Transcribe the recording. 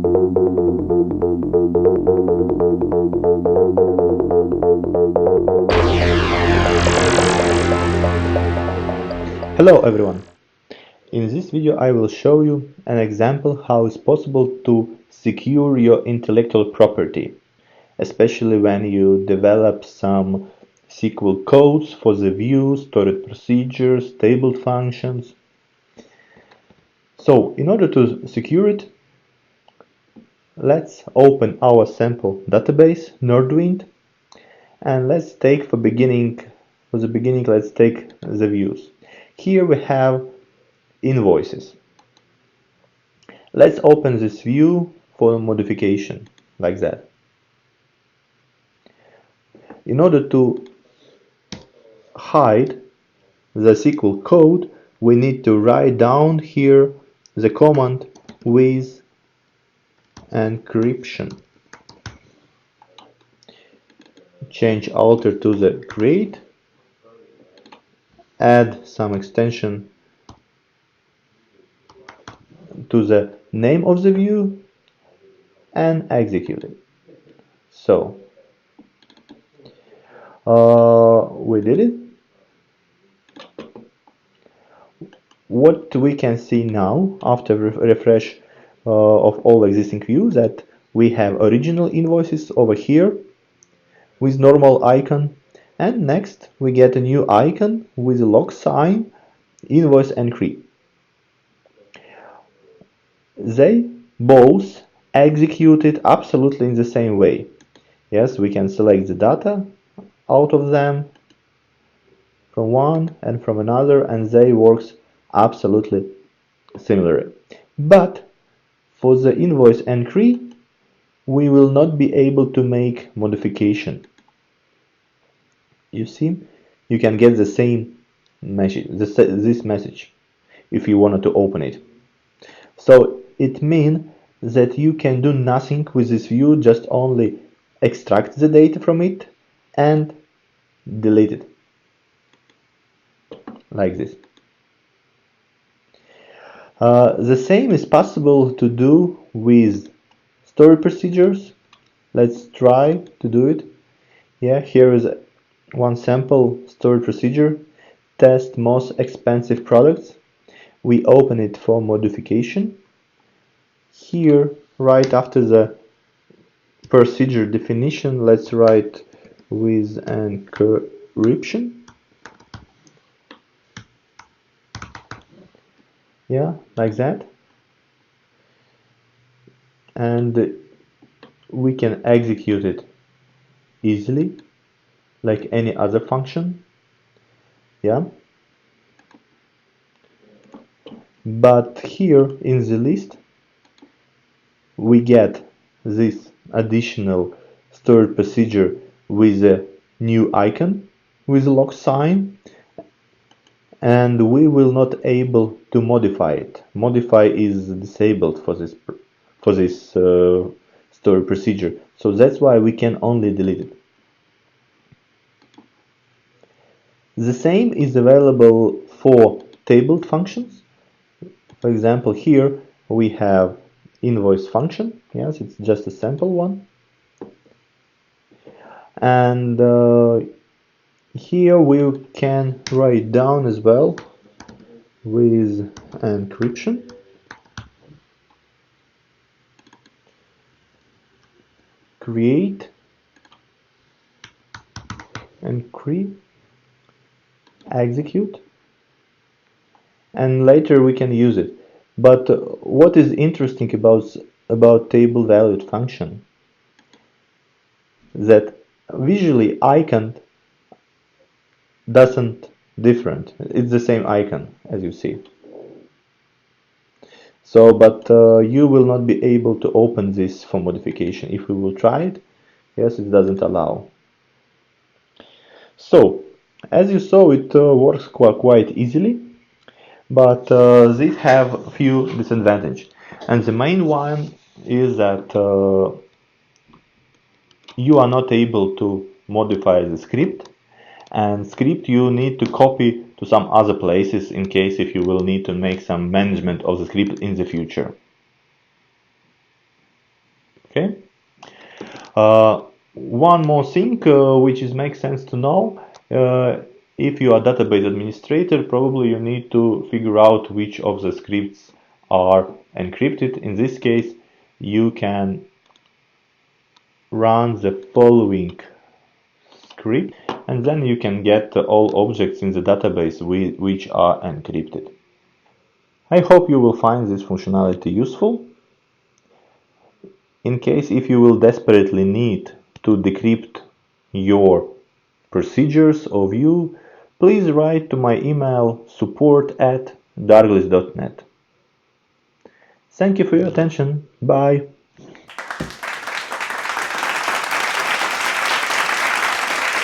Hello everyone! In this video I will show you an example how it's possible to secure your intellectual property, especially when you develop some SQL codes for the views, stored procedures, table functions. So in order to secure it, let's open our sample database, Nordwind, and let's take for the beginning let's take the views. Here we have invoices. Let's open this view for modification, like that. In order to hide the SQL code, we need to write down here the command with encryption. Change alter to the create, add some extension to the name of the view and execute it. So we did it. What we can see now after refresh of all existing views, that we have original invoices over here with normal icon, and next we get a new icon with a log sign, invoice encrypt. They both executed absolutely in the same way. Yes, we can select the data out of them from one and from another, and they works absolutely similar. But for the invoice encrypt, we will not be able to make modification. You see, you can get the same message, this message, if you wanted to open it. So it means that you can do nothing with this view, just only extract the data from it and delete it, like this. The same is possible to do with stored procedures. Let's try to do it. Yeah, here is one sample stored procedure, test most expensive products. We open it for modification. Here, right after the procedure definition, let's write with encryption. Yeah, like that. And we can execute it easily, like any other function. Yeah. But here in the list, we get this additional stored procedure with a new icon with a log sign, and we will not able to modify it. Modify is disabled for this stored procedure, so that's why we can only delete it. The same is available for tabled functions. For example, here we have invoice function. Yes, it's just a sample one. And here we can write down as well with encryption. Create, encrypt, execute, and later we can use it. But what is interesting about table valued function, that visually icon doesn't different. It's the same icon as you see. So, but you will not be able to open this for modification. If we will try it, yes, it doesn't allow. So, as you saw, it works quite easily, but these have a few disadvantages. And the main one is that you are not able to modify the script, and script you need to copy to some other places in case if you will need to make some management of the script in the future. Okay. One more thing which makes sense to know, if you are a database administrator, probably you need to figure out which of the scripts are encrypted. In this case, you can run the following script, and then you can get all objects in the database which are encrypted. I hope you will find this functionality useful. In case if you will desperately need to decrypt your procedures or view, please write to my email support@darglis.net. Thank you for your attention. Bye.